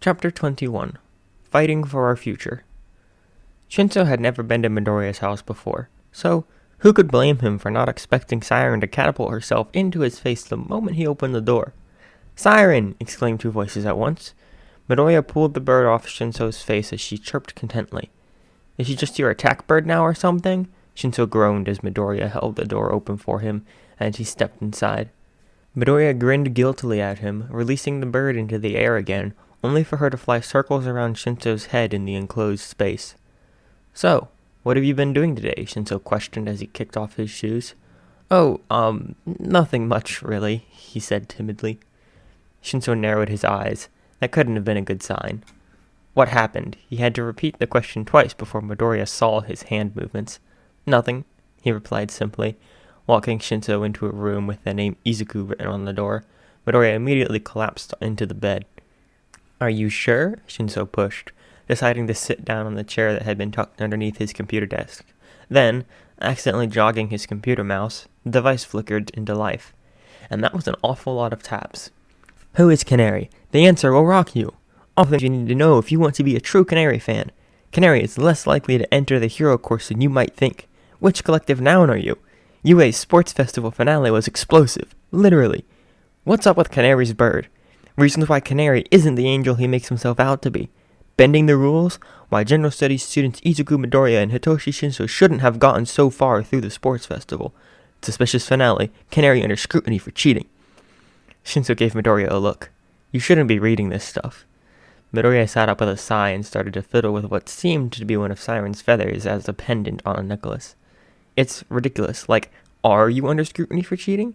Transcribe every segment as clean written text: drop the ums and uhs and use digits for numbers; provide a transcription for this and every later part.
Chapter 21. Fighting for Our Future. Shinso had never been to Midoriya's house before, so who could blame him for not expecting Siren to catapult herself into his face the moment he opened the door? "Siren!" exclaimed two voices at once. Midoriya pulled the bird off Shinso's face as she chirped contently. "Is she just your attack bird now or something?" Shinso groaned as Midoriya held the door open for him and he stepped inside. Midoriya grinned guiltily at him, releasing the bird into the air again, only for her to fly circles around Shinso's head in the enclosed space. "So, what have you been doing today?" Shinso questioned as he kicked off his shoes. "Oh, nothing much, really," he said timidly. Shinso narrowed his eyes. That couldn't have been a good sign. "What happened?" He had to repeat the question twice before Midoriya saw his hand movements. "Nothing," he replied simply, walking Shinso into a room with the name Izuku written on the door. Midoriya immediately collapsed into the bed. "Are you sure?" Shinso pushed, deciding to sit down on the chair that had been tucked underneath his computer desk. Then, accidentally jogging his computer mouse, the device flickered into life. And that was an awful lot of tabs. "Who is Canary? The answer will rock you. All things you need to know if you want to be a true Canary fan. Canary is less likely to enter the hero course than you might think. Which collective noun are you? UA's sports festival finale was explosive. Literally. What's up with Canary's bird? Reasons why Canary isn't the angel he makes himself out to be. Bending the rules? Why general studies students Izuku Midoriya and Hitoshi Shinso shouldn't have gotten so far through the sports festival. Suspicious finale. Canary under scrutiny for cheating." Shinso gave Midoriya a look. "You shouldn't be reading this stuff." Midoriya sat up with a sigh and started to fiddle with what seemed to be one of Siren's feathers as a pendant on a necklace. "It's ridiculous. Like, are you under scrutiny for cheating?"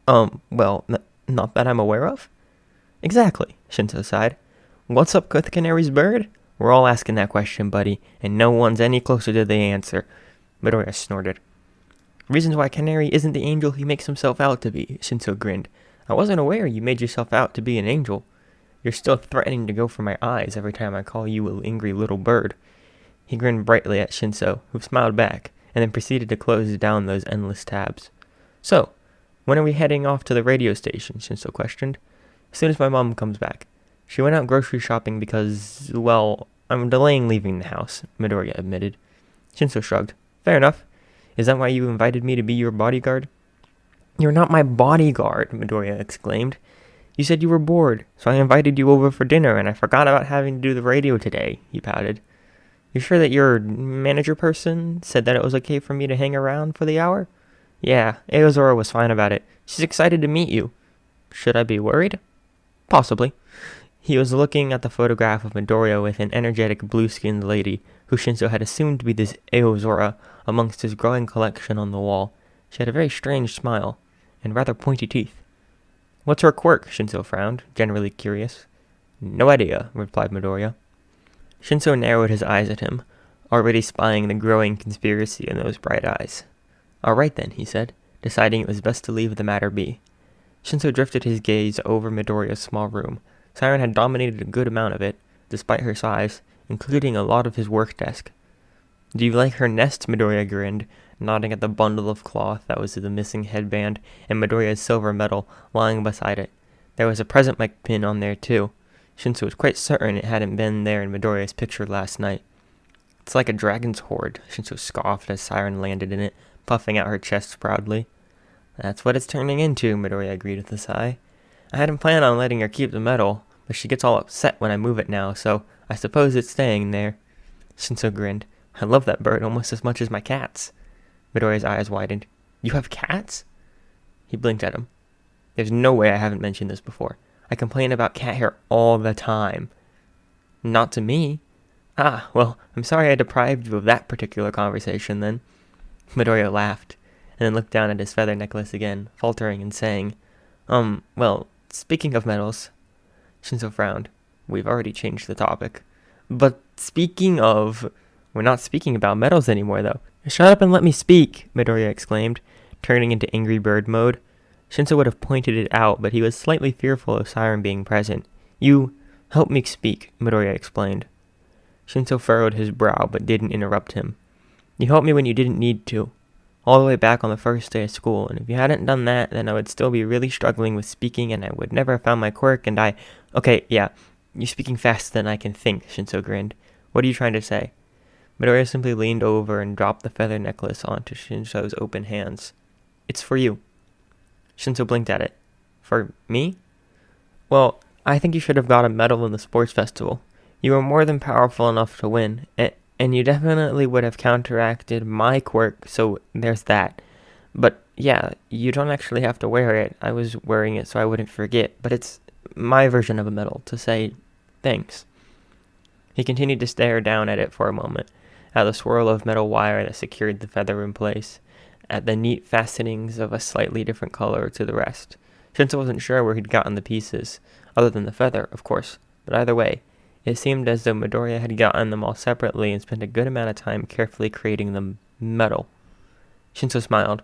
Well, not that I'm aware of." "Exactly," Shinso sighed. "What's up with Canary's bird? We're all asking that question, buddy, and no one's any closer to the answer." Midoriya snorted. "Reasons why Canary isn't the angel he makes himself out to be," Shinso grinned. "I wasn't aware you made yourself out to be an angel. You're still threatening to go for my eyes every time I call you an angry little bird." He grinned brightly at Shinso, who smiled back, and then proceeded to close down those endless tabs. "So, when are we heading off to the radio station?" Shinso questioned. "As soon as my mom comes back. She went out grocery shopping because, well, I'm delaying leaving the house," Midoriya admitted. Shinso shrugged. "Fair enough. Is that why you invited me to be your bodyguard?" "You're not my bodyguard," Midoriya exclaimed. "You said you were bored, so I invited you over for dinner and I forgot about having to do the radio today," he pouted. "You sure that your manager person said that it was okay for me to hang around for the hour?" "Yeah, Aozora was fine about it. She's excited to meet you." "Should I be worried?" "Possibly." He was looking at the photograph of Midoriya with an energetic blue-skinned lady, who Shinso had assumed to be this Aozora, amongst his growing collection on the wall. She had a very strange smile, and rather pointy teeth. "What's her quirk?" Shinso frowned, generally curious. "No idea," replied Midoriya. Shinso narrowed his eyes at him, already spying the growing conspiracy in those bright eyes. "All right then," he said, deciding it was best to leave the matter be. Shinso drifted his gaze over Midoriya's small room. Siren had dominated a good amount of it, despite her size, including a lot of his work desk. "Do you like her nest?" Midoriya grinned, nodding at the bundle of cloth that was the missing headband and Midoriya's silver medal lying beside it. There was a present mic pin on there too. Shinso was quite certain it hadn't been there in Midoriya's picture last night. "It's like a dragon's hoard," Shinso scoffed as Siren landed in it, puffing out her chest proudly. "That's what it's turning into," Midoriya agreed with a sigh. "I hadn't planned on letting her keep the medal, but she gets all upset when I move it now, so I suppose it's staying there." Shinso grinned. "I love that bird almost as much as my cats." Midoriya's eyes widened. "You have cats?" He blinked at him. "There's no way I haven't mentioned this before. I complain about cat hair all the time." "Not to me." "Ah, well, I'm sorry I deprived you of that particular conversation then." Midoriya laughed, and then looked down at his feather necklace again, faltering and saying, well, speaking of medals." Shinso frowned. "We've already changed the topic." "But speaking of..." "We're not speaking about medals anymore, though." "Shut up and let me speak," Midoriya exclaimed, turning into angry bird mode. Shinso would have pointed it out, but he was slightly fearful of Siren being present. "You help me speak," Midoriya explained. Shinso furrowed his brow, but didn't interrupt him. "You helped me when you didn't need to. All the way back on the first day of school, and if you hadn't done that, then I would still be really struggling with speaking, and I would never have found my quirk, and I..." "Okay, yeah, You're speaking faster than I can think, Shinso grinned. What are you trying to say? Midoriya simply leaned over and dropped the feather necklace onto Shinso's open hands. It's for you. Shinso blinked at it. For me? Well, I think you should have got a medal in the sports festival. You were more than powerful enough to win, and you definitely would have counteracted my quirk, so there's that. But yeah, you don't actually have to wear it. I was wearing it so I wouldn't forget, but it's my version of a medal to say thanks. He continued to stare down at it for a moment, at the swirl of metal wire that secured the feather in place, at the neat fastenings of a slightly different color to the rest. Shinso wasn't sure where he'd gotten the pieces, other than the feather, of course, but either way, it seemed as though Midoriya had gotten them all separately and spent a good amount of time carefully creating the medal. Shinso smiled.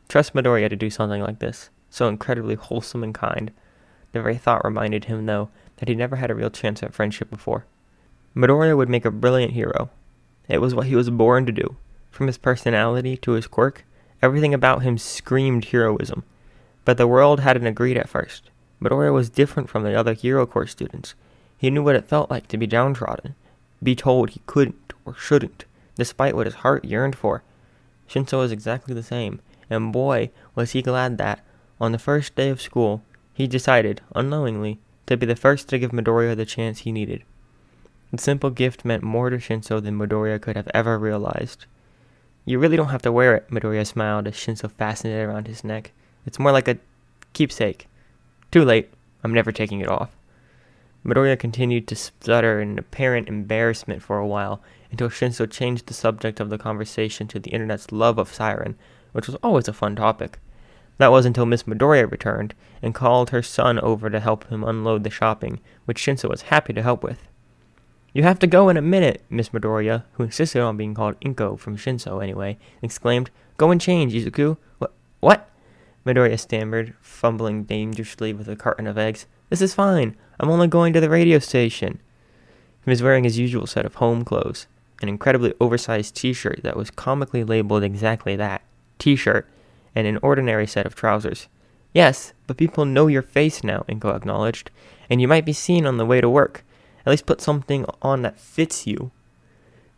Trust Midoriya to do something like this, so incredibly wholesome and kind. The very thought reminded him, though, that he'd never had a real chance at friendship before. Midoriya would make a brilliant hero. It was what he was born to do. From his personality to his quirk, everything about him screamed heroism. But the world hadn't agreed at first. Midoriya was different from the other Hero Corps students. He knew what it felt like to be downtrodden, be told he couldn't or shouldn't, despite what his heart yearned for. Shinso was exactly the same, and boy, was he glad that, on the first day of school, he decided, unknowingly, to be the first to give Midoriya the chance he needed. The simple gift meant more to Shinso than Midoriya could have ever realized. You really don't have to wear it, Midoriya smiled as Shinso fastened it around his neck. It's more like a keepsake. Too late. I'm never taking it off. Midoriya continued to stutter in apparent embarrassment for a while, until Shinso changed the subject of the conversation to the internet's love of Siren, which was always a fun topic. That was until Miss Midoriya returned, and called her son over to help him unload the shopping, which Shinso was happy to help with. You have to go in a minute, Miss Midoriya, who insisted on being called Inko from Shinso anyway, exclaimed, Go and change, Izuku. What? Midoriya stammered, fumbling dangerously with a carton of eggs. This is fine. I'm only going to the radio station. He was wearing his usual set of home clothes, an incredibly oversized t-shirt that was comically labeled exactly that, t-shirt, and an ordinary set of trousers. Yes, but people know your face now, Inko acknowledged, and you might be seen on the way to work. At least put something on that fits you.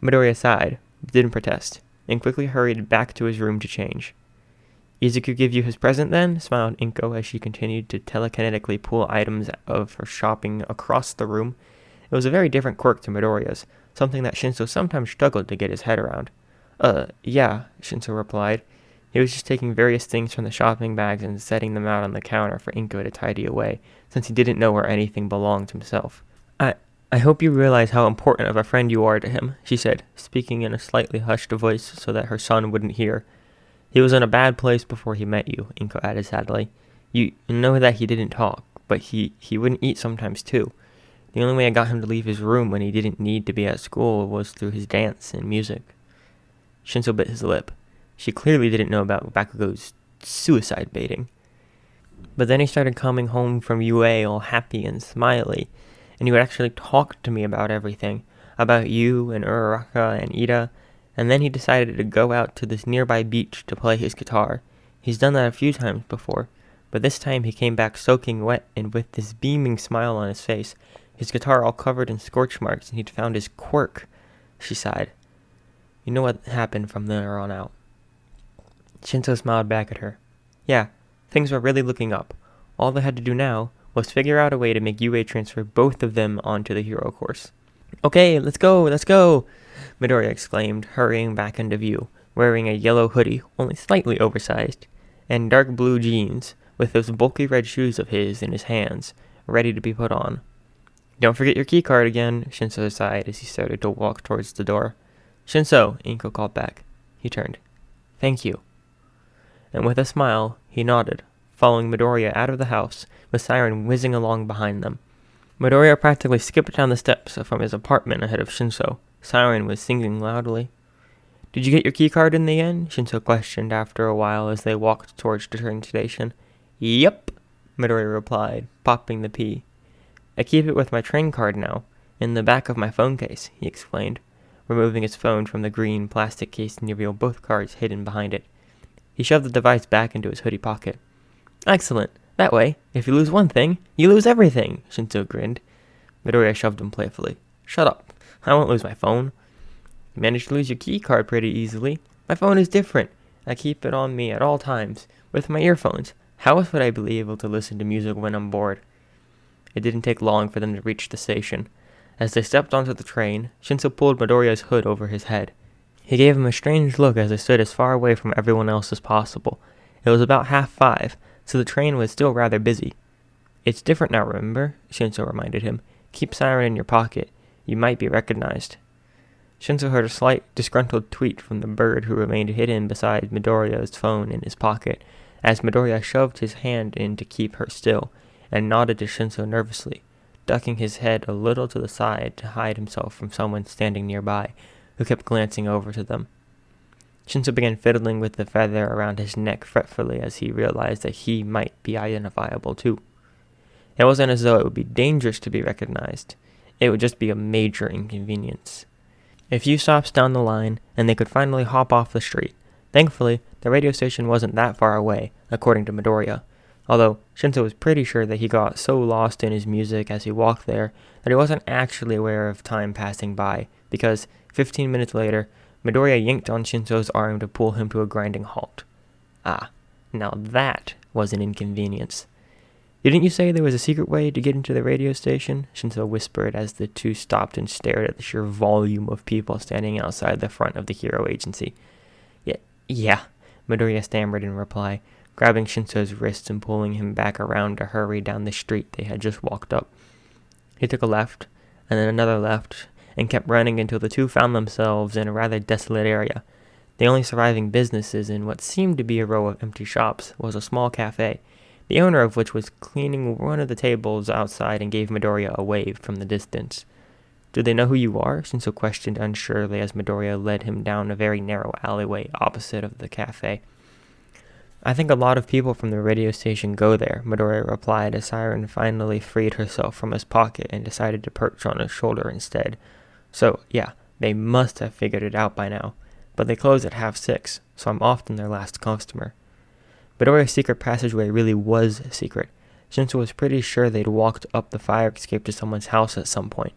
Midoriya sighed, but didn't protest, and quickly hurried back to his room to change. Izuku give you his present then? Smiled Inko as she continued to telekinetically pull items of her shopping across the room. It was a very different quirk to Midoriya's, something that Shinso sometimes struggled to get his head around. Yeah, Shinso replied. He was just taking various things from the shopping bags and setting them out on the counter for Inko to tidy away, since he didn't know where anything belonged himself. I hope you realize how important of a friend you are to him, she said, speaking in a slightly hushed voice so that her son wouldn't hear. He was in a bad place before he met you, Inko added sadly. You know that he didn't talk, but he wouldn't eat sometimes too. The only way I got him to leave his room when he didn't need to be at school was through his dance and music. Shinso bit his lip. She clearly didn't know about Bakugo's suicide baiting. But then he started coming home from UA all happy and smiley, and he would actually talk to me about everything, about you and Uraraka and Ida, and then he decided to go out to this nearby beach to play his guitar. He's done that a few times before, but this time he came back soaking wet and with this beaming smile on his face, his guitar all covered in scorch marks, and he'd found his quirk. She sighed. You know what happened from there on out. Shinso smiled back at her. Yeah, things were really looking up. All they had to do now was figure out a way to make UA transfer both of them onto the hero course. Okay, let's go! Midoriya exclaimed, hurrying back into view, wearing a yellow hoodie, only slightly oversized, and dark blue jeans, with those bulky red shoes of his in his hands, ready to be put on. Don't forget your keycard again, Shinso sighed as he started to walk towards the door. Shinso, Inko called back. He turned. Thank you. And with a smile, he nodded, following Midoriya out of the house, with Siren whizzing along behind them. Midoriya practically skipped down the steps from his apartment ahead of Shinso. Siren was singing loudly. Did you get your keycard in the end? Shinso questioned after a while as they walked towards the train station. Yep, Midoriya replied, popping the P. I keep it with my train card now, in the back of my phone case, he explained, removing his phone from the green plastic case to reveal both cards hidden behind it. He shoved the device back into his hoodie pocket. Excellent. That way, if you lose one thing, you lose everything, Shinso grinned. Midoriya shoved him playfully. Shut up. I won't lose my phone. You managed to lose your key card pretty easily. My phone is different. I keep it on me at all times, with my earphones. How else would I be able to listen to music when I'm bored? It didn't take long for them to reach the station. As they stepped onto the train, Shinso pulled Midoriya's hood over his head. He gave him a strange look as they stood as far away from everyone else as possible. It was about 5:30, so the train was still rather busy. It's different now, remember? Shinso reminded him. Keep Siren in your pocket. You might be recognized. Shinso heard a slight, disgruntled tweet from the bird who remained hidden beside Midoriya's phone in his pocket, as Midoriya shoved his hand in to keep her still, and nodded to Shinso nervously, ducking his head a little to the side to hide himself from someone standing nearby, who kept glancing over to them. Shinso began fiddling with the feather around his neck fretfully as he realized that he might be identifiable too. It wasn't as though it would be dangerous to be recognized. It would just be a major inconvenience. A few stops down the line, and they could finally hop off the street. Thankfully, the radio station wasn't that far away, according to Midoriya, although Shinso was pretty sure that he got so lost in his music as he walked there that he wasn't actually aware of time passing by, because 15 minutes later, Midoriya yanked on Shinso's arm to pull him to a grinding halt. Ah, now that was an inconvenience. Didn't you say there was a secret way to get into the radio station? Shinso whispered as the two stopped and stared at the sheer volume of people standing outside the front of the hero agency. Yeah, Midoriya stammered in reply, grabbing Shinso's wrist and pulling him back around to hurry down the street they had just walked up. He took a left, and then another left, and kept running until the two found themselves in a rather desolate area. The only surviving businesses in what seemed to be a row of empty shops was a small cafe, the owner of which was cleaning one of the tables outside and gave Midoriya a wave from the distance. Do they know who you are? Shinso questioned unsurely as Midoriya led him down a very narrow alleyway opposite of the cafe. I think a lot of people from the radio station go there, Midoriya replied as Siren finally freed herself from his pocket and decided to perch on his shoulder instead. So, yeah, they must have figured it out by now. But they close at 6:30, so I'm often their last customer. Midoriya's secret passageway really was secret. Shinso was pretty sure they'd walked up the fire escape to someone's house at some point.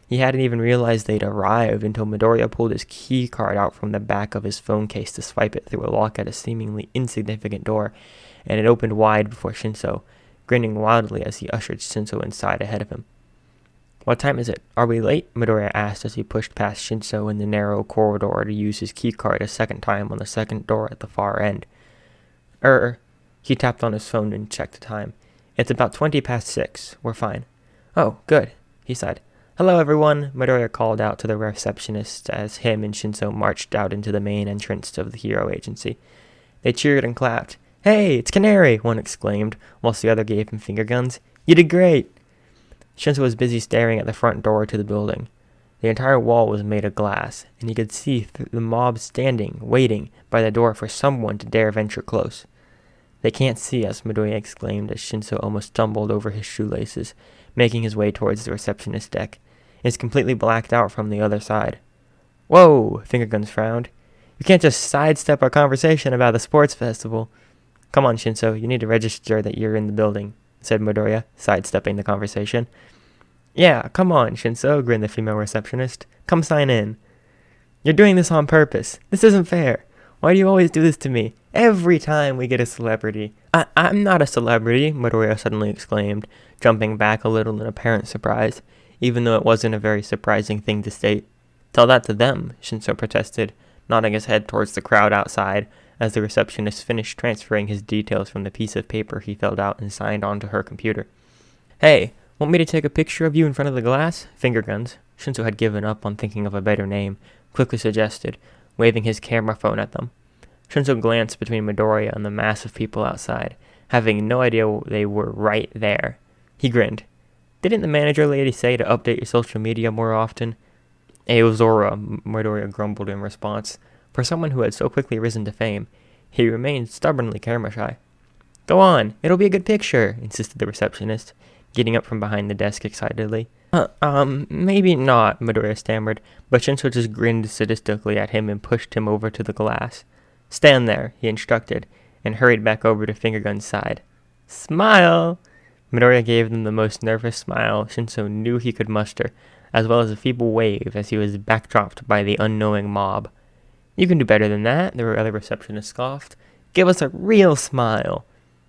He hadn't even realized they'd arrived until Midoriya pulled his key card out from the back of his phone case to swipe it through a lock at a seemingly insignificant door, and it opened wide before Shinso, grinning wildly as he ushered Shinso inside ahead of him. What time is it? Are we late? Midoriya asked as he pushed past Shinso in the narrow corridor to use his key card a second time on the second door at the far end. He tapped on his phone and checked the time. It's about 6:20. We're fine. Oh, good, he sighed. Hello, everyone, Midoriya called out to the receptionist as him and Shinso marched out into the main entrance of the hero agency. They cheered and clapped. Hey, it's Canary, one exclaimed, whilst the other gave him finger guns. You did great! Shinso was busy staring at the front door to the building. The entire wall was made of glass, and he could see the mob standing, waiting, by the door for someone to dare venture close. They can't see us, Midoriya exclaimed as Shinso almost stumbled over his shoelaces, making his way towards the receptionist deck. It's completely blacked out from the other side. Whoa, Fingerguns frowned. You can't just sidestep our conversation about the sports festival. Come on, Shinso, you need to register that you're in the building, said Midoriya, sidestepping the conversation. Yeah, come on, Shinso, grinned the female receptionist. Come sign in. You're doing this on purpose. This isn't fair. Why do you always do this to me? Every time we get a celebrity. I'm not a celebrity, Midoriya suddenly exclaimed, jumping back a little in apparent surprise, even though it wasn't a very surprising thing to state. Tell that to them, Shinso protested, nodding his head towards the crowd outside as the receptionist finished transferring his details from the piece of paper he filled out and signed onto her computer. Hey, want me to take a picture of you in front of the glass? Fingerguns, Shinso had given up on thinking of a better name, quickly suggested, waving his camera phone at them. Shinso glanced between Midoriya and the mass of people outside, having no idea they were right there. He grinned. Didn't the manager lady say to update your social media more often? Zora, Midoriya grumbled in response. For someone who had so quickly risen to fame, he remained stubbornly camera-shy. Go on, it'll be a good picture, insisted the receptionist, getting up from behind the desk excitedly. Maybe not, Midoriya stammered, but Shinso just grinned sadistically at him and pushed him over to the glass. Stand there, he instructed, and hurried back over to Fingergun's side. Smile! Midoriya gave them the most nervous smile Shinso knew he could muster, as well as a feeble wave as he was backdropped by the unknowing mob. "You can do better than that," the other receptionist scoffed. "Give us a real smile."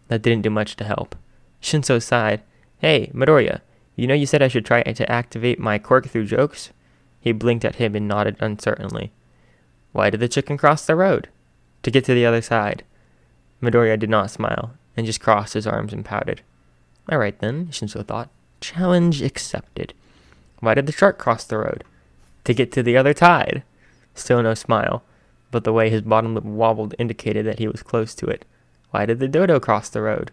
That didn't do much to help. Shinso sighed. "Hey, Midoriya, you know you said I should try to activate my quirk through jokes?" He blinked at him and nodded uncertainly. "Why did the chicken cross the road?" "To get to the other side." Midoriya did not smile, and just crossed his arms and pouted. "All right then," Shinso thought. "Challenge accepted." "Why did the shark cross the road?" "To get to the other tide." Still no smile, but the way his bottom lip wobbled indicated that he was close to it. "Why did the dodo cross the road?"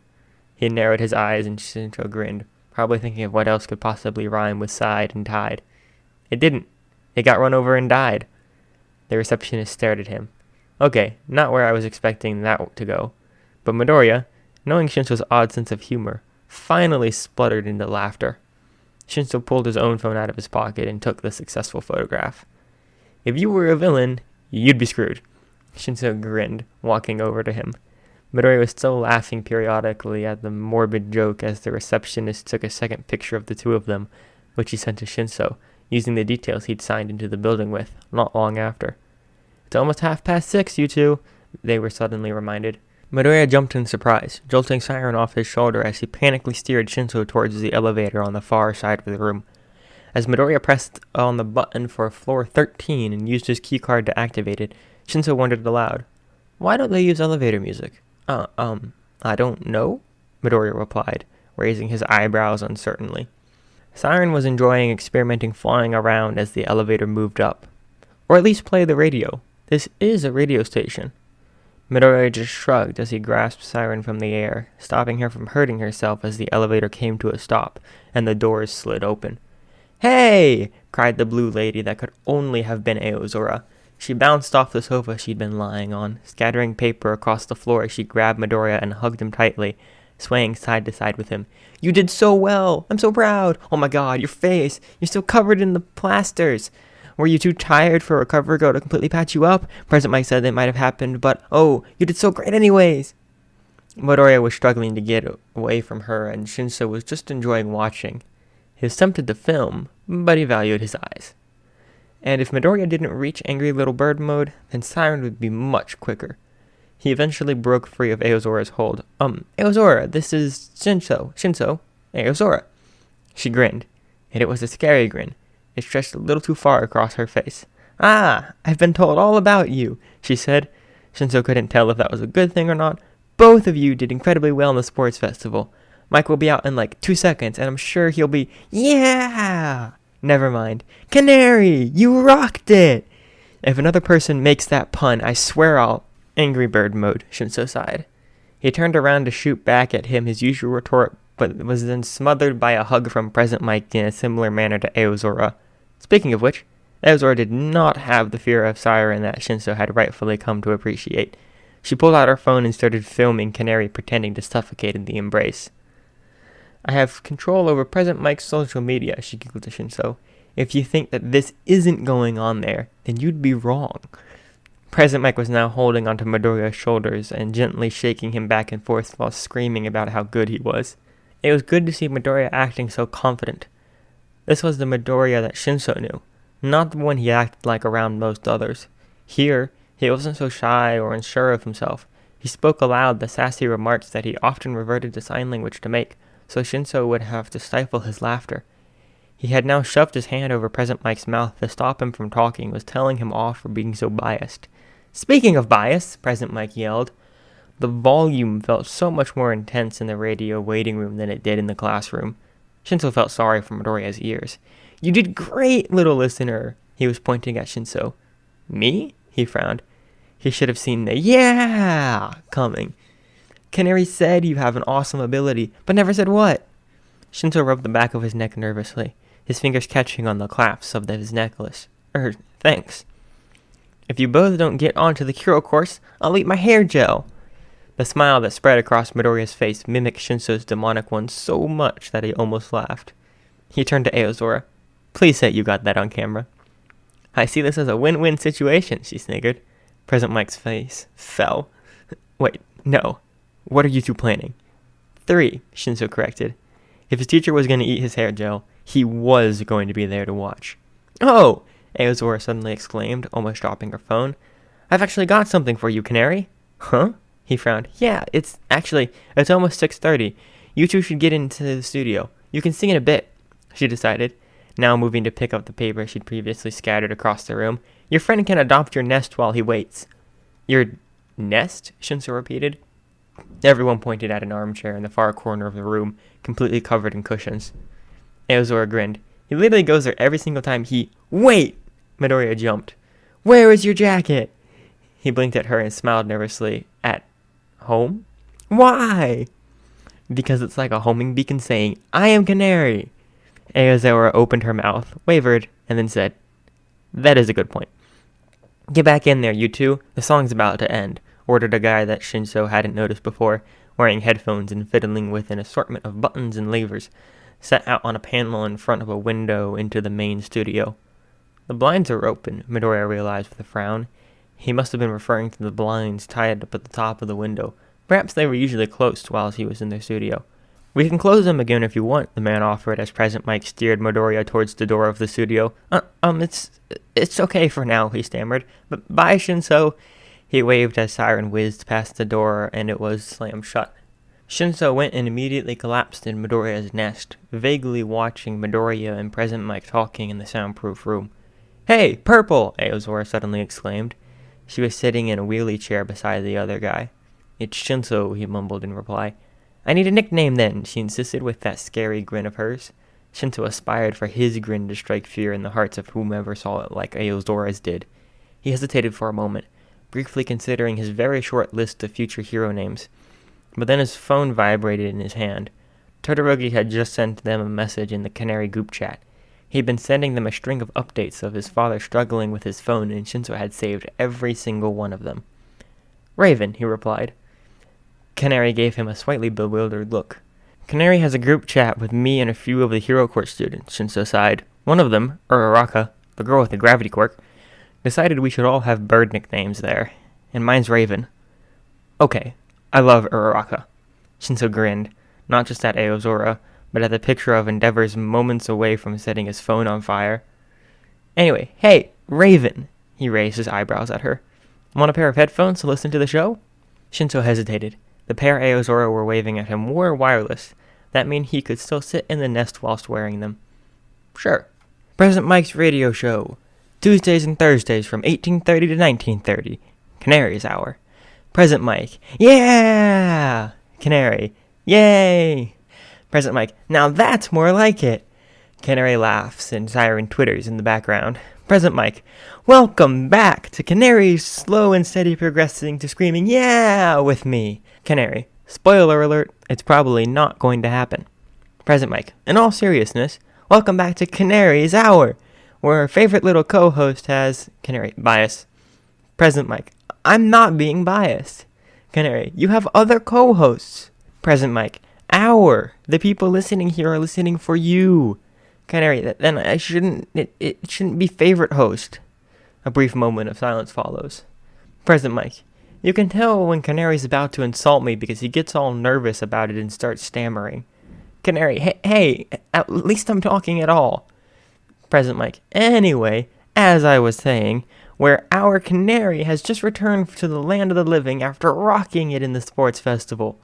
He narrowed his eyes and Shinso grinned, probably thinking of what else could possibly rhyme with side and tide. "It didn't. It got run over and died." The receptionist stared at him. Okay, not where I was expecting that to go. But Midoriya, knowing Shinso's odd sense of humor, finally spluttered into laughter. Shinso pulled his own phone out of his pocket and took the successful photograph. "If you were a villain, you'd be screwed." Shinso grinned, walking over to him. Midoriya was still laughing periodically at the morbid joke as the receptionist took a second picture of the two of them, which he sent to Shinso, using the details he'd signed into the building with, not long after. "It's almost 6:30, you two," they were suddenly reminded. Midoriya jumped in surprise, jolting Siren off his shoulder as he panically steered Shinso towards the elevator on the far side of the room. As Midoriya pressed on the button for floor 13 and used his keycard to activate it, Shinso wondered aloud, "Why don't they use elevator music?" I don't know," Midoriya replied, raising his eyebrows uncertainly. Siren was enjoying experimenting flying around as the elevator moved up. "Or at least play the radio. This is a radio station." Midoriya just shrugged as he grasped Siren from the air, stopping her from hurting herself as the elevator came to a stop and the doors slid open. "Hey!" cried the blue lady that could only have been Aozora. She bounced off the sofa she'd been lying on, scattering paper across the floor as she grabbed Midoriya and hugged him tightly, swaying side to side with him. "You did so well! I'm so proud! Oh my god, your face! You're still covered in the plasters! Were you too tired for a cover girl to completely patch you up? President Mike said that might have happened, but oh, you did so great anyways!" Midoriya was struggling to get away from her, and Shinso was just enjoying watching. He was tempted to film, but he valued his eyes. And if Midoriya didn't reach Angry Little Bird mode, then Siren would be much quicker. He eventually broke free of Aozora's hold. "Aozora, this is Shinso, Aozora." She grinned, and it was a scary grin. It stretched a little too far across her face. "Ah, I've been told all about you," she said. Shinso couldn't tell if that was a good thing or not. "Both of you did incredibly well in the sports festival. Mike will be out in like 2 seconds, and I'm sure he'll be, yeah! Never mind. Canary, you rocked it! If another person makes that pun, I swear I'll..." Angry Bird mode, Shinso sighed. He turned around to shoot back at him his usual retort, but was then smothered by a hug from Present Mike in a similar manner to Aozora. Speaking of which, Aozora did not have the fear of Siren that Shinso had rightfully come to appreciate. She pulled out her phone and started filming Canary pretending to suffocate in the embrace. "I have control over Present Mike's social media," she giggled to Shinso. "If you think that this isn't going on there, then you'd be wrong." Present Mike was now holding onto Midoriya's shoulders and gently shaking him back and forth while screaming about how good he was. It was good to see Midoriya acting so confident. This was the Midoriya that Shinso knew, not the one he acted like around most others. Here, he wasn't so shy or unsure of himself. He spoke aloud the sassy remarks that he often reverted to sign language to make, so Shinso would have to stifle his laughter. He had now shoved his hand over Present Mike's mouth to stop him from talking and was telling him off for being so biased. "Speaking of bias," Present Mike yelled. The volume felt so much more intense in the radio waiting room than it did in the classroom. Shinso felt sorry for Midoriya's ears. "You did great, little listener." He was pointing at Shinso. "Me?" He frowned. He should have seen the "yeah" coming. "Canary said you have an awesome ability, but never said what." Shinso rubbed the back of his neck nervously, his fingers catching on the clasps of his necklace. Thanks." "If you both don't get onto the hero course, I'll eat my hair gel." The smile that spread across Midoriya's face mimicked Shinso's demonic one so much that he almost laughed. He turned to Aozora. "Please say you got that on camera." "I see this as a win-win situation," she sniggered. Present Mike's face fell. "Wait, no. What are you two planning?" 3, Shinso corrected. If his teacher was going to eat his hair gel, he was going to be there to watch. "Oh!" Aozora suddenly exclaimed, almost dropping her phone. "I've actually got something for you, Canary." "Huh?" He frowned. "Yeah, it's almost 6:30. You two should get into the studio. You can sing in a bit," she decided, now moving to pick up the paper she'd previously scattered across the room. "Your friend can adopt your nest while he waits." "Your nest?" Shinso repeated. Everyone pointed at an armchair in the far corner of the room, completely covered in cushions. Aozora grinned. "He literally goes there every single time he—" "Wait!" Midoriya jumped. "Where is your jacket?" He blinked at her and smiled nervously. "At home?" "Why?" "Because it's like a homing beacon saying, 'I am Canary.'" Aozora opened her mouth, wavered, and then said, "That is a good point." "Get back in there, you two. The song's about to end," ordered a guy that Shinso hadn't noticed before, wearing headphones and fiddling with an assortment of buttons and levers, set out on a panel in front of a window into the main studio. "The blinds are open," Midoriya realized with a frown. He must have been referring to the blinds tied up at the top of the window. Perhaps they were usually closed while he was in their studio. "We can close them again if you want," the man offered as Present Mike steered Midoriya towards the door of the studio. It's okay for now," he stammered. "But bye, Shinso." He waved as Siren whizzed past the door and it was slammed shut. Shinso went and immediately collapsed in Midoriya's nest, vaguely watching Midoriya and Present Mike talking in the soundproof room. "Hey, Purple!" Aozora suddenly exclaimed. She was sitting in a wheelie chair beside the other guy. "It's Shinso," he mumbled in reply. "I need a nickname then," she insisted with that scary grin of hers. Shinso aspired for his grin to strike fear in the hearts of whomever saw it like Aozora's did. He hesitated for a moment, briefly considering his very short list of future hero names. But then his phone vibrated in his hand. Todoroki had just sent them a message in the Canary group chat. He'd been sending them a string of updates of his father struggling with his phone, and Shinso had saved every single one of them. "Raven," he replied. Canary gave him a slightly bewildered look. "Canary has a group chat with me and a few of the Hero Court students," Shinso sighed. "One of them, Uraraka, the girl with the gravity quirk, decided we should all have bird nicknames there, and mine's Raven." "Okay, I love Uraraka." Shinso grinned, not just at Aozora, but at the picture of Endeavor's moments away from setting his phone on fire. "Anyway, hey, Raven!" He raised his eyebrows at her. "Want a pair of headphones to listen to the show?" Shinso hesitated. The pair Aozora were waving at him were wireless. That meant he could still sit in the nest whilst wearing them. "Sure." "Present Mike's radio show. Tuesdays and Thursdays from 18:30 to 19:30. Canary's hour." Present Mike. "Yeah!" Canary. "Yay!" Present Mike. "Now that's more like it." Canary laughs and Siren twitters in the background. Present Mike. "Welcome back to Canary's slow and steady progressing to screaming yeah with me." Canary. "Spoiler alert, it's probably not going to happen." Present Mike. "In all seriousness, welcome back to Canary's hour, where our favorite little co-host has—" Canary. "Bias." Present Mike. "I'm not being biased." Canary. "You have other co-hosts." Present Mike. The people listening here are listening for you." Canary. "Then I shouldn't, it shouldn't be favorite host." A brief moment of silence follows. Present Mike. "You can tell when Canary's about to insult me because he gets all nervous about it and starts stammering." Canary. Hey, at least I'm talking at all." Present Mike. "Anyway, as I was saying, where our Canary has just returned to the land of the living after rocking it in the sports festival."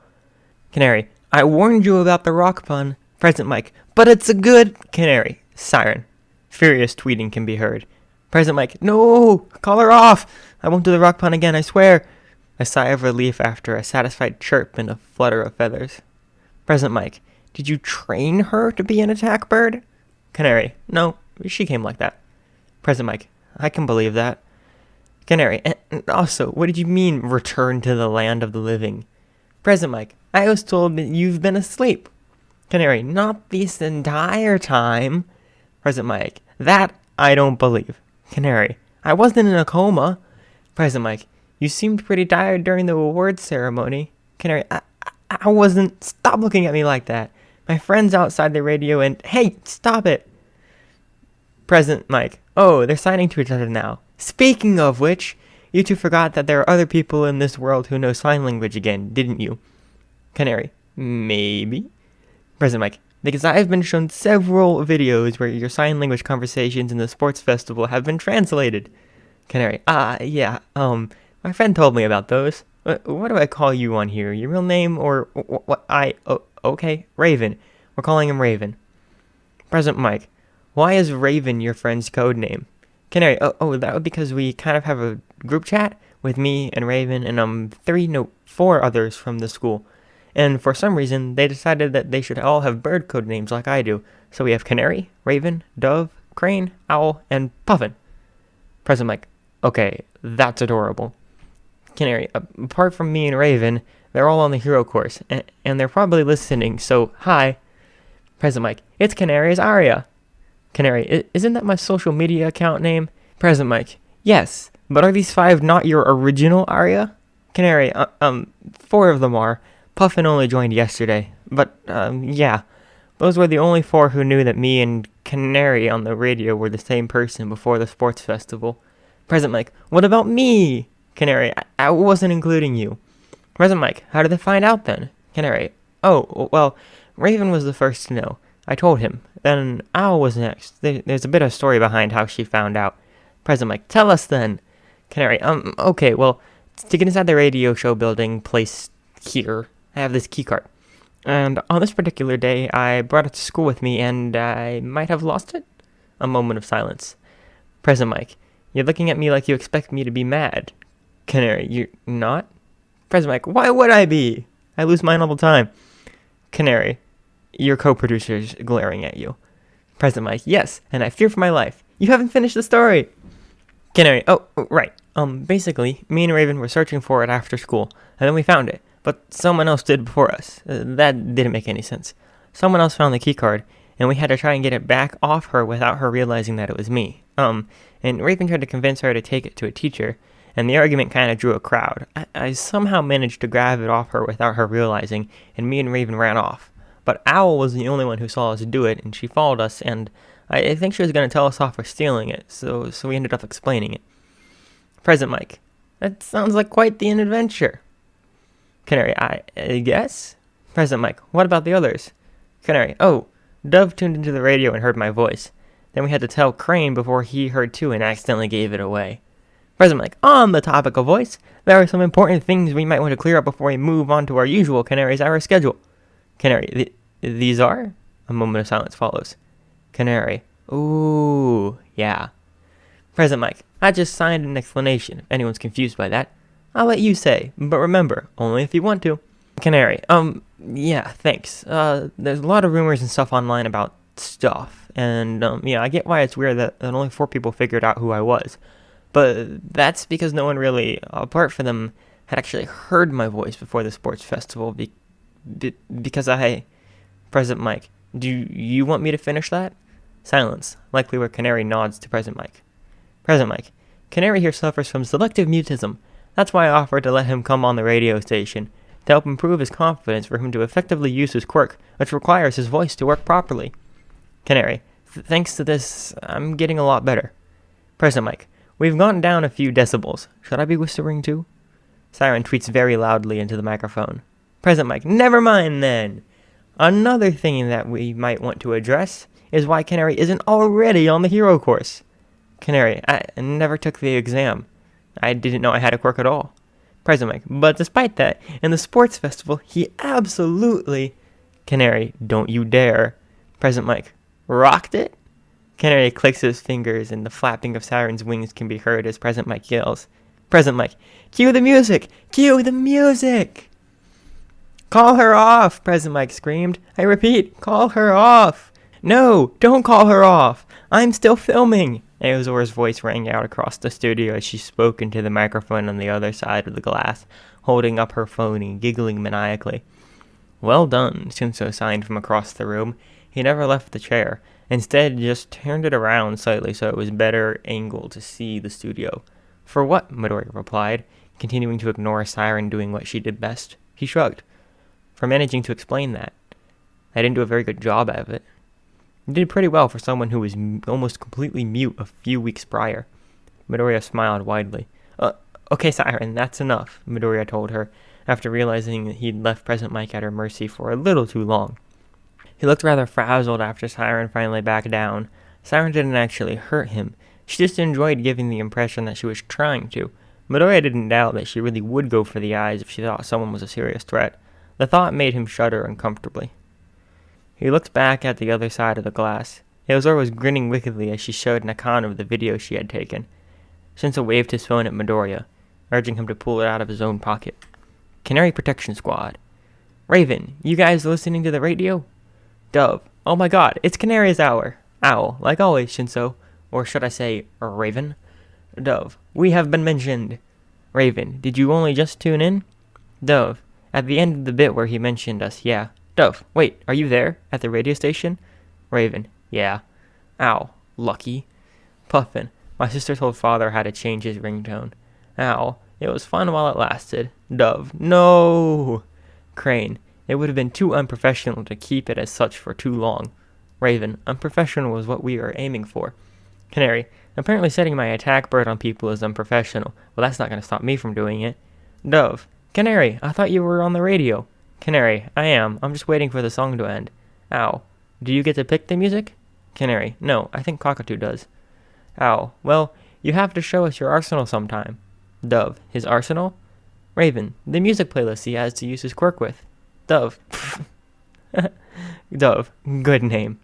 Canary. "I warned you about the rock pun." Present Mike. "But it's a good—" Canary. Siren. Furious tweeting can be heard. Present Mike. "No! Call her off! I won't do the rock pun again, I swear." A sigh of relief after a satisfied chirp and a flutter of feathers. Present Mike. "Did you train her to be an attack bird?" Canary. "No, she came like that." Present Mike. "I can believe that." Canary. "And also, what did you mean, return to the land of the living?" Present Mike. "I was told that you've been asleep." Canary. "Not this entire time." Present Mike. "That I don't believe." Canary. "I wasn't in a coma." Present Mike. "You seemed pretty tired during the awards ceremony." Canary. I wasn't. Stop looking at me like that. My friend's outside the radio and— Hey, stop it." Present Mike. "Oh, they're signing to each other now. Speaking of which, you two forgot that there are other people in this world who know sign language again, didn't you?" Canary. "Maybe." Present Mike. because I've been shown several videos where your sign language conversations in the sports festival have been translated. Canary, yeah, my friend told me about those. What do I call you on here? Your real name or what? Okay, Raven. We're calling him Raven. Present Mike, why is Raven your friend's code name? Canary, that would because we kind of have a group chat with me and Raven and 4 others from the school. And for some reason, they decided that they should all have bird code names like I do. So we have Canary, Raven, Dove, Crane, Owl, and Puffin. Present Mike, okay, that's adorable. Canary, apart from me and Raven, they're all on the hero course, and they're probably listening, so hi. Present Mike, it's Canary's Aria. Canary, isn't that my social media account name? Present Mike, yes, but are these 5 not your original Aria? Canary, 4 of them are. Puffin only joined yesterday, but, yeah. Those were the only 4 who knew that me and Canary on the radio were the same person before the sports festival. Present Mike, what about me? Canary, I wasn't including you. Present Mike, how did they find out then? Canary, oh, well, Raven was the first to know. I told him. Then Owl was next. There's a bit of story behind how she found out. Present Mike, tell us then. Canary, okay, well, to get inside the radio show building place here, I have this keycard. And on this particular day, I brought it to school with me, and I might have lost it? A moment of silence. Present Mike, you're looking at me like you expect me to be mad. Canary, you're not? Present Mike, why would I be? I lose mine all the time. Canary, your co-producer's glaring at you. Present Mike, yes, and I fear for my life. You haven't finished the story. Canary, oh, right. Basically, me and Raven were searching for it after school, and then we found it. But someone else did before us. That didn't make any sense. Someone else found the keycard, and we had to try and get it back off her without her realizing that it was me. And Raven tried to convince her to take it to a teacher, and the argument kind of drew a crowd. I somehow managed to grab it off her without her realizing, and me and Raven ran off. But Owl was the only one who saw us do it, and she followed us, and I think she was going to tell us off for stealing it, so we ended up explaining it. Present Mike, that sounds like quite the adventure. Canary, I guess? Present Mike, what about the others? Canary, oh, Dove tuned into the radio and heard my voice. Then we had to tell Crane before he heard too and accidentally gave it away. Present Mike, on the topic of voice, there are some important things we might want to clear up before we move on to our usual Canary's Hour schedule. Canary, these are? A moment of silence follows. Canary, ooh, yeah. Present Mike, I just signed an explanation. If anyone's confused by that, I'll let you say, but remember, only if you want to. Canary, yeah, thanks. There's a lot of rumors and stuff online about stuff, and, yeah, I get why it's weird that only 4 people figured out who I was. But that's because no one really, apart from them, had actually heard my voice before the sports festival, because I... Present Mike, do you want me to finish that? Silence, likely where Canary nods to Present Mike. Present Mike, Canary here suffers from selective mutism. That's why I offered to let him come on the radio station, to help improve his confidence for him to effectively use his quirk, which requires his voice to work properly. Canary, thanks to this, I'm getting a lot better. Present Mike, we've gone down a few decibels. Should I be whispering too? Siren tweets very loudly into the microphone. Present Mike, never mind then. Another thing that we might want to address is why Canary isn't already on the hero course. Canary, I never took the exam. I didn't know I had a quirk at all. Present Mike, but despite that, in the sports festival, he absolutely... Canary, don't you dare. Present Mike, rocked it? Canary clicks his fingers and the flapping of Siren's wings can be heard as Present Mike yells. Present Mike, cue the music! Cue the music! Call her off, Present Mike screamed. I repeat, call her off! No, don't call her off! I'm still filming! Aozor's voice rang out across the studio as she spoke into the microphone on the other side of the glass, holding up her phone and giggling maniacally. Well done, Shinso signed from across the room. He never left the chair. Instead, just turned it around slightly so it was better angle to see the studio. For what? Midori replied, continuing to ignore Siren doing what she did best. He shrugged. For managing to explain that. I didn't do a very good job of it. You did pretty well for someone who was almost completely mute a few weeks prior. Midoriya smiled widely. Okay, Siren, that's enough, Midoriya told her, after realizing that he'd left Present Mike at her mercy for a little too long. He looked rather frazzled after Siren finally backed down. Siren didn't actually hurt him. She just enjoyed giving the impression that she was trying to. Midoriya didn't doubt that she really would go for the eyes if she thought someone was a serious threat. The thought made him shudder uncomfortably. He looked back at the other side of the glass. Aozora was grinning wickedly as she showed Nakano the video she had taken. Shinso waved his phone at Midoriya, urging him to pull it out of his own pocket. Canary Protection Squad. Raven, you guys listening to the radio? Dove, oh my god, it's Canary's hour. Owl, like always, Shinso. Or should I say, Raven? Dove, we have been mentioned. Raven, did you only just tune in? Dove, at the end of the bit where he mentioned us, yeah. Dove, wait, are you there? At the radio station? Raven, yeah. Owl, lucky. Puffin, my sister told father how to change his ringtone. Owl, it was fun while it lasted. Dove, no! Crane, it would have been too unprofessional to keep it as such for too long. Raven, unprofessional was what we are aiming for. Canary, apparently setting my attack bird on people is unprofessional. Well, that's not going to stop me from doing it. Dove, Canary, I thought you were on the radio. Canary, I am. I'm just waiting for the song to end. Owl, do you get to pick the music? Canary, no, I think Cockatoo does. Owl, well, you have to show us your arsenal sometime. Dove, his arsenal? Raven, the music playlist he has to use his quirk with. Dove, Dove, good name.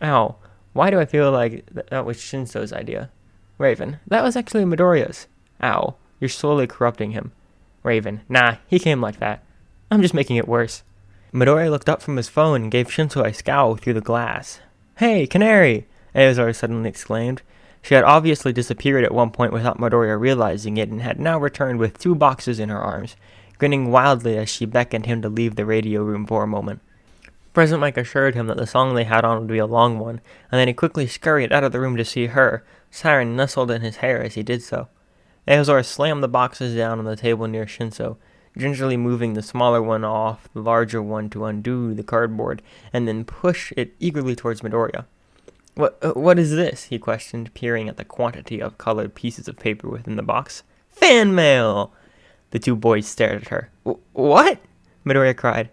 Owl, why do I feel like that was Shinso's idea? Raven, that was actually Midoriya's. Owl, you're slowly corrupting him. Raven, nah, he came like that. I'm just making it worse. Midoriya looked up from his phone and gave Shinso a scowl through the glass. Hey, Canary! Aozora suddenly exclaimed. She had obviously disappeared at one point without Midoriya realizing it and had now returned with 2 boxes in her arms, grinning wildly as she beckoned him to leave the radio room for a moment. Present Mike assured him that the song they had on would be a long one, and then he quickly scurried out of the room to see her. Siren nestled in his hair as he did so. Aozora slammed the boxes down on the table near Shinso, gingerly moving the smaller one off the larger one to undo the cardboard, and then push it eagerly towards Midoriya. What is this? He questioned, peering at the quantity of colored pieces of paper within the box. Fan mail! The 2 boys stared at her. What? Midoriya cried.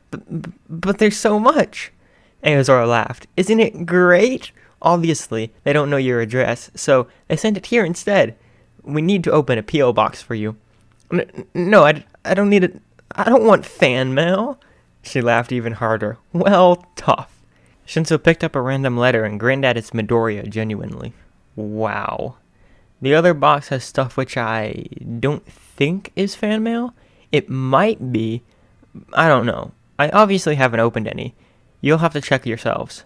But there's so much! Aozora laughed. Isn't it great? Obviously, they don't know your address, so they sent it here instead. We need to open a P.O. box for you. No, I don't need it. I don't want fan mail. She laughed even harder. Well, tough. Shinso picked up a random letter and grinned at its Midoriya genuinely. Wow. The other box has stuff which I don't think is fan mail. It might be. I don't know. I obviously haven't opened any. You'll have to check yourselves.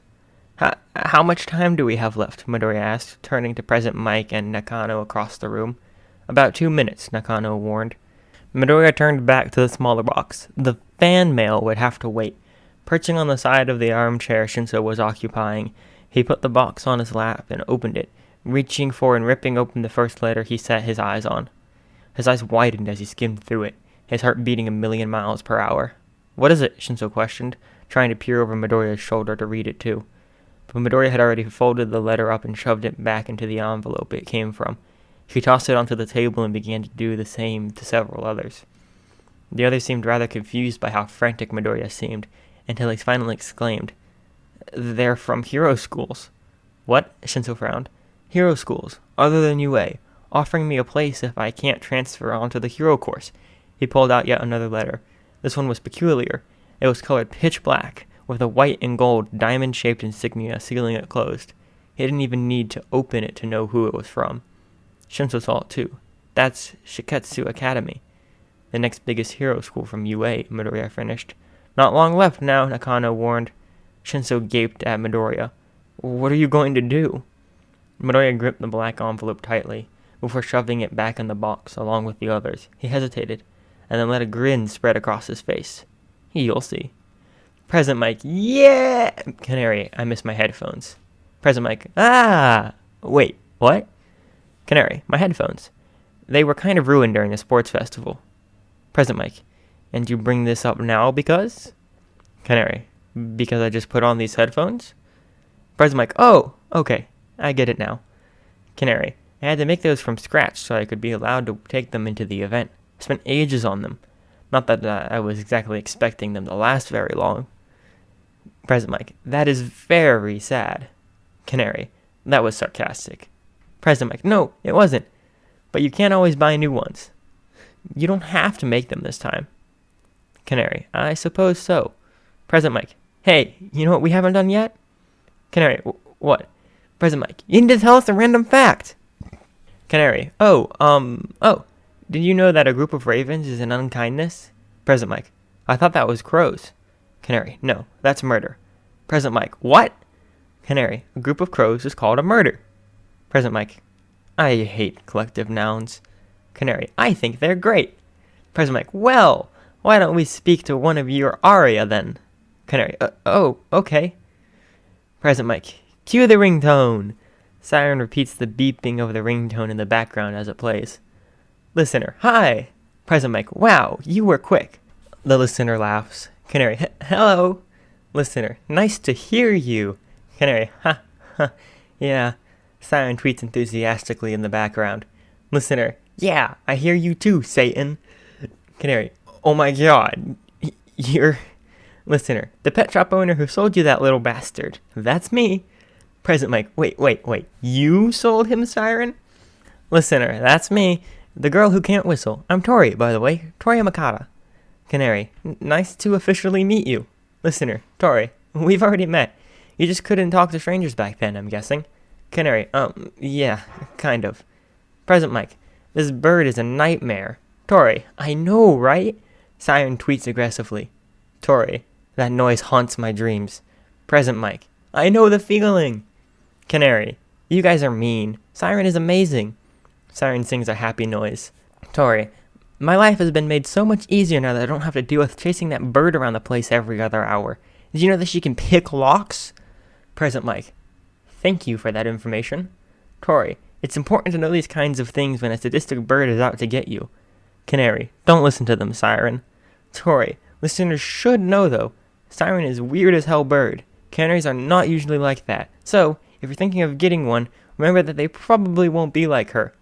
How much time do we have left? Midoriya asked, turning to Present Mike and Nakano across the room. About 2 minutes, Nakano warned. Midoriya turned back to the smaller box. The fan mail would have to wait. Perching on the side of the armchair Shinso was occupying, he put the box on his lap and opened it, reaching for and ripping open the first letter he set his eyes on. His eyes widened as he skimmed through it, his heart beating 1,000,000 miles per hour. What is it? Shinso questioned, trying to peer over Midoriya's shoulder to read it too. But Midoriya had already folded the letter up and shoved it back into the envelope it came from. He tossed it onto the table and began to do the same to several others. The others seemed rather confused by how frantic Midoriya seemed, until he finally exclaimed, They're from hero schools. What? Shinso frowned. Hero schools, other than UA, offering me a place if I can't transfer onto the hero course. He pulled out yet another letter. This one was peculiar. It was colored pitch black, with a white and gold diamond-shaped insignia sealing it closed. He didn't even need to open it to know who it was from. Shinso saw it too. That's Shiketsu Academy, the next biggest hero school from UA, Midoriya finished. Not long left now, Nakano warned. Shinso gaped at Midoriya. What are you going to do? Midoriya gripped the black envelope tightly, before shoving it back in the box along with the others. He hesitated, and then let a grin spread across his face. You'll see. Present Mike, yeah! Canary, I missed my headphones. Present Mike, ah! Wait, what? Canary, my headphones. They were kind of ruined during the sports festival. Present Mike, and you bring this up now because? Canary, because I just put on these headphones? Present Mike, oh, okay, I get it now. Canary, I had to make those from scratch so I could be allowed to take them into the event. I spent ages on them. Not that I was exactly expecting them to last very long. Present Mic, that is very sad. Canary, that was sarcastic. Present Mic, no, it wasn't. But you can't always buy new ones. You don't have to make them this time. Canary, I suppose so. Present Mic, hey, you know what we haven't done yet? Canary, what? Present Mic, you need to tell us a random fact. Canary, did you know that a group of ravens is an unkindness? Present Mic, I thought that was crows. Canary, no, that's murder. Present Mic, what? Canary, a group of crows is called a murder. Present Mic, I hate collective nouns. Canary, I think they're great. Present Mic, well, why don't we speak to one of your aria then? Canary, okay. Present Mic, cue the ringtone. Siren repeats the beeping of the ringtone in the background as it plays. Listener, hi. Present Mic, wow, you were quick. The listener laughs. Canary, hello. Listener, nice to hear you. Canary, ha, yeah. Siren tweets enthusiastically in the background. Listener, yeah, I hear you too, Satan. Canary, oh my god, you're... Listener, the pet shop owner who sold you that little bastard. That's me. Present Mic, wait, you sold him, Siren? Listener, that's me. The girl who can't whistle. I'm Tori, by the way. Tori Makata. Canary, nice to officially meet you. Listener, Tori, we've already met. You just couldn't talk to strangers back then, I'm guessing. Canary, yeah, kind of. Present Mic, this bird is a nightmare. Tori, I know, right? Siren tweets aggressively. Tori, that noise haunts my dreams. Present Mic, I know the feeling. Canary, you guys are mean. Siren is amazing. Siren sings a happy noise. Tori, my life has been made so much easier now that I don't have to deal with chasing that bird around the place every other hour. Did you know that she can pick locks? Present Mic, thank you for that information. Tori, it's important to know these kinds of things when a sadistic bird is out to get you. Canary, don't listen to them, Siren. Tori, listeners should know though, Siren is weird as hell bird. Canaries are not usually like that. So, if you're thinking of getting one, remember that they probably won't be like her.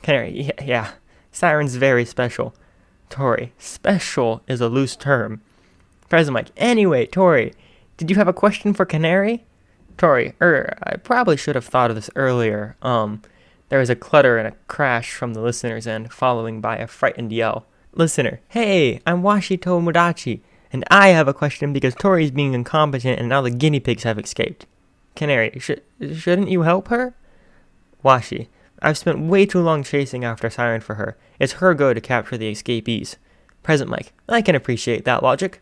Canary, yeah. Siren's very special. Tori, special is a loose term. Present Mic, anyway, Tori, did you have a question for Canary? Tori, I probably should have thought of this earlier. There was a clutter and a crash from the listener's end, following by a frightened yell. Listener, hey, I'm Washi Tomodachi, and I have a question because Tori's being incompetent and now the guinea pigs have escaped. Canary, shouldn't you help her? Washi, I've spent way too long chasing after Siren for her. It's her go to capture the escapees. Present Mic, I can appreciate that logic.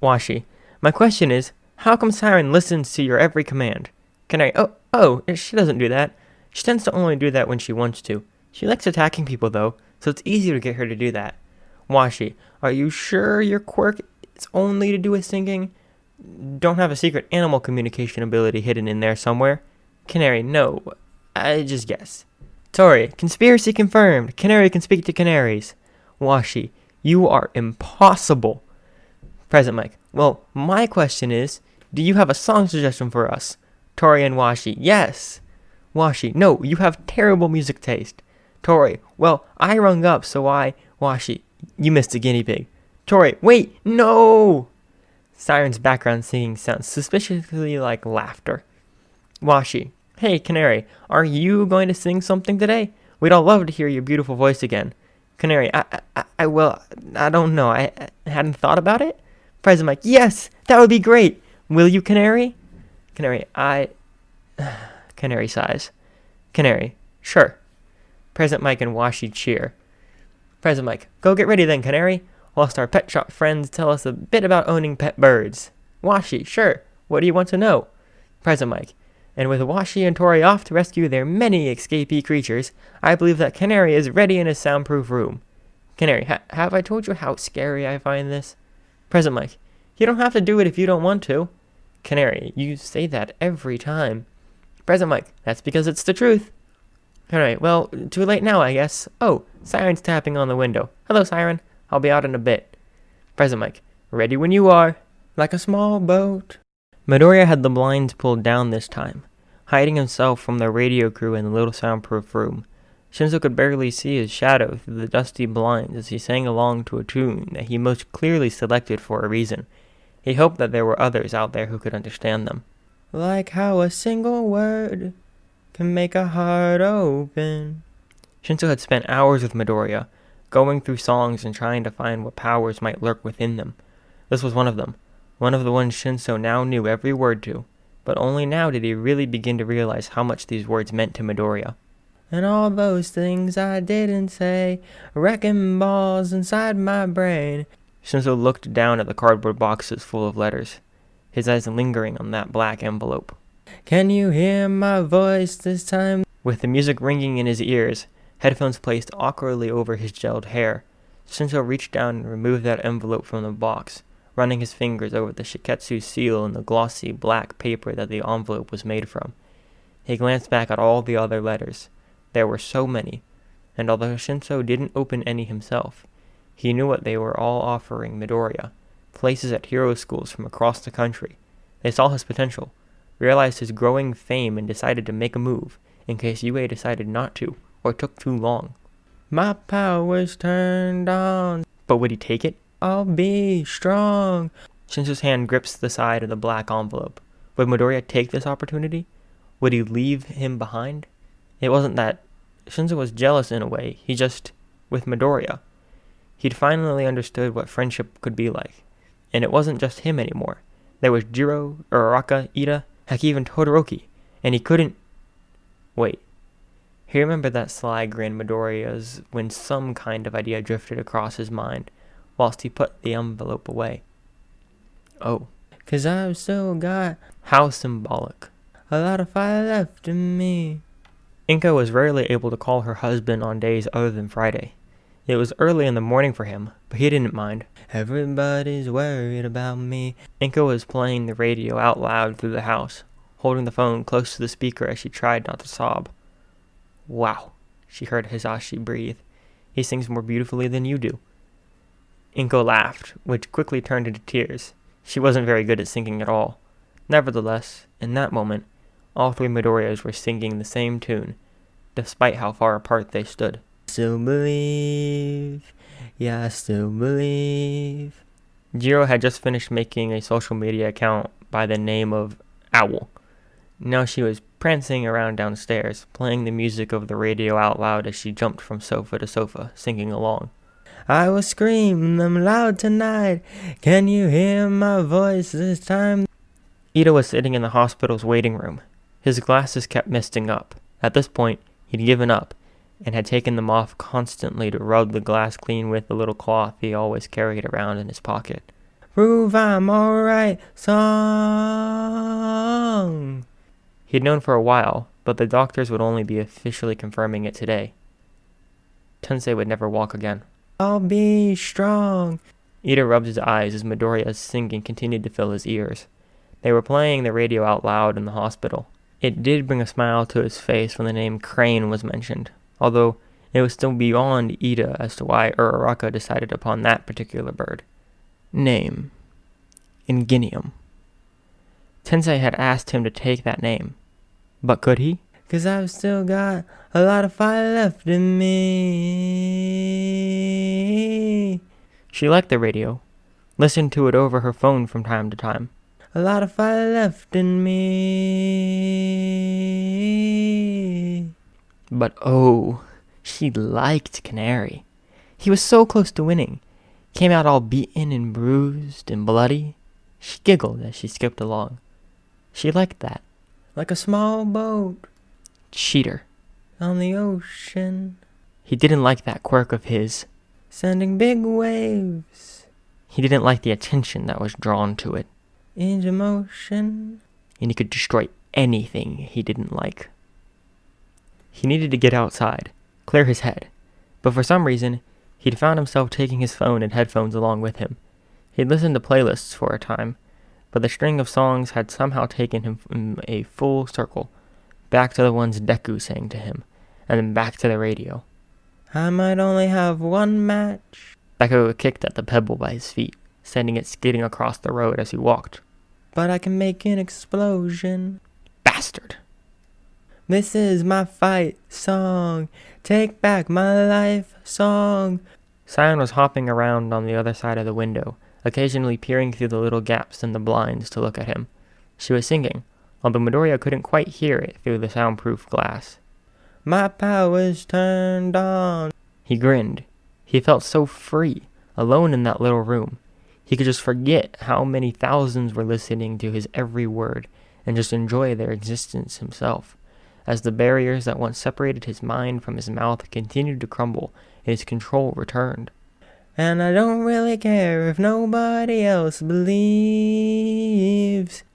Washi, my question is, how come Siren listens to your every command? Canary, she doesn't do that. She tends to only do that when she wants to. She likes attacking people though, so it's easy to get her to do that. Washi, are you sure your quirk is only to do with singing? Don't have a secret animal communication ability hidden in there somewhere? Canary, no. I just guess. Tori, conspiracy confirmed. Canary can speak to canaries. Washi, you are impossible. Present Mic, well, my question is, do you have a song suggestion for us? Tori and Washi, yes. Washi, no, you have terrible music taste. Tori, well, I rung up, so Washi, you missed a guinea pig. Tori, wait, no! Siren's background singing sounds suspiciously like laughter. Washi, hey, Canary, are you going to sing something today? We'd all love to hear your beautiful voice again. Canary, I don't know, I hadn't thought about it. Present Mic, yes, that would be great. Will you, Canary? Canary, Canary sighs. Canary, sure. Present Mic and Washi cheer. Present Mic, go get ready then, Canary, whilst our pet shop friends tell us a bit about owning pet birds. Washi, sure. What do you want to know? Present Mic, and with Washi and Tori off to rescue their many escapee creatures, I believe that Canary is ready in his soundproof room. Canary, have I told you how scary I find this? Present Mic, you don't have to do it if you don't want to. Canary, you say that every time. Present Mic, that's because it's the truth. Alright, well, too late now, I guess. Oh, Siren's tapping on the window. Hello, Siren. I'll be out in a bit. Present Mic, ready when you are. Like a small boat. Midoriya had the blinds pulled down this time, hiding himself from the radio crew in the little soundproof room. Shinzo could barely see his shadow through the dusty blinds as he sang along to a tune that he most clearly selected for a reason. He hoped that there were others out there who could understand them. Like how a single word can make a heart open. Shinso had spent hours with Midoriya, going through songs and trying to find what powers might lurk within them. This was one of them, one of the ones Shinso now knew every word to, but only now did he really begin to realize how much these words meant to Midoriya. And all those things I didn't say, wrecking balls inside my brain. Shinso looked down at the cardboard boxes full of letters, his eyes lingering on that black envelope. Can you hear my voice this time? With the music ringing in his ears, headphones placed awkwardly over his gelled hair, Shinso reached down and removed that envelope from the box, running his fingers over the shiketsu seal and the glossy black paper that the envelope was made from. He glanced back at all the other letters. There were so many, and although Shinso didn't open any himself, he knew what they were all offering Midoriya, places at hero schools from across the country. They saw his potential, realized his growing fame, and decided to make a move, in case UA decided not to, or took too long. My power's turned on. But would he take it? I'll be strong. Shinso's hand grips the side of the black envelope. Would Midoriya take this opportunity? Would he leave him behind? It wasn't that Shinso was jealous in a way, with Midoriya. He'd finally understood what friendship could be like. And it wasn't just him anymore. There was Jiro, Uraraka, Ida, heck even Todoroki. And he couldn't... Wait. He remembered that sly grin Midoriya's when some kind of idea drifted across his mind, whilst he put the envelope away. Oh. 'Cause I've still got... How symbolic. A lot of fire left in me. Inko was rarely able to call her husband on days other than Friday. It was early in the morning for him, but he didn't mind. Everybody's worried about me. Inko was playing the radio out loud through the house, holding the phone close to the speaker as she tried not to sob. Wow, she heard Hisashi breathe. He sings more beautifully than you do. Inko laughed, which quickly turned into tears. She wasn't very good at singing at all. Nevertheless, in that moment, all three Midoriyas were singing the same tune, despite how far apart they stood. Still believe, yeah, I still believe. Jiro had just finished making a social media account by the name of Owl. Now she was prancing around downstairs, playing the music of the radio out loud as she jumped from sofa to sofa, singing along. I will scream them loud tonight. Can you hear my voice this time? Ida was sitting in the hospital's waiting room. His glasses kept misting up. At this point, he'd given up, and had taken them off constantly to rub the glass clean with the little cloth he always carried around in his pocket. Prove I'm alright song. He'd known for a while, but the doctors would only be officially confirming it today. Tensei would never walk again. I'll be strong. Ida rubbed his eyes as Midoriya's singing continued to fill his ears. They were playing the radio out loud in the hospital. It did bring a smile to his face when the name Crane was mentioned, although it was still beyond Ida as to why Uraraka decided upon that particular bird. Name. Ingenium. Tensei had asked him to take that name. But could he? 'Cause I've still got a lot of fire left in me. She liked the radio, listened to it over her phone from time to time. A lot of fire left in me. But oh, she liked Canary. He was so close to winning. Came out all beaten and bruised and bloody. She giggled as she skipped along. She liked that. Like a small boat. Cheater. On the ocean. He didn't like that quirk of his. Sending big waves. He didn't like the attention that was drawn to it. Into motion. And he could destroy anything he didn't like. He needed to get outside, clear his head. But for some reason, he'd found himself taking his phone and headphones along with him. He'd listened to playlists for a time, but the string of songs had somehow taken him in a full circle, back to the ones Deku sang to him, and then back to the radio. I might only have one match. Deku kicked at the pebble by his feet, sending it skidding across the road as he walked. But I can make an explosion. Bastard. This is my fight song. Take back my life song. Sion was hopping around on the other side of the window, occasionally peering through the little gaps in the blinds to look at him. She was singing, although Midoriya couldn't quite hear it through the soundproof glass. My power's turned on. He grinned. He felt so free, alone in that little room. He could just forget how many thousands were listening to his every word and just enjoy their existence himself, as the barriers that once separated his mind from his mouth continued to crumble and his control returned. And I don't really care if nobody else believes.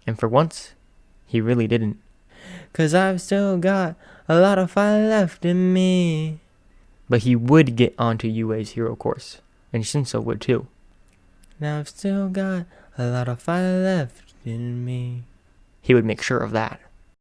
And for once, he really didn't. 'Cause I've still got a lot of fire left in me. But he would get onto Yue's hero course, and Shinso would too. Now I've still got a lot of fire left in me. He would make sure of that.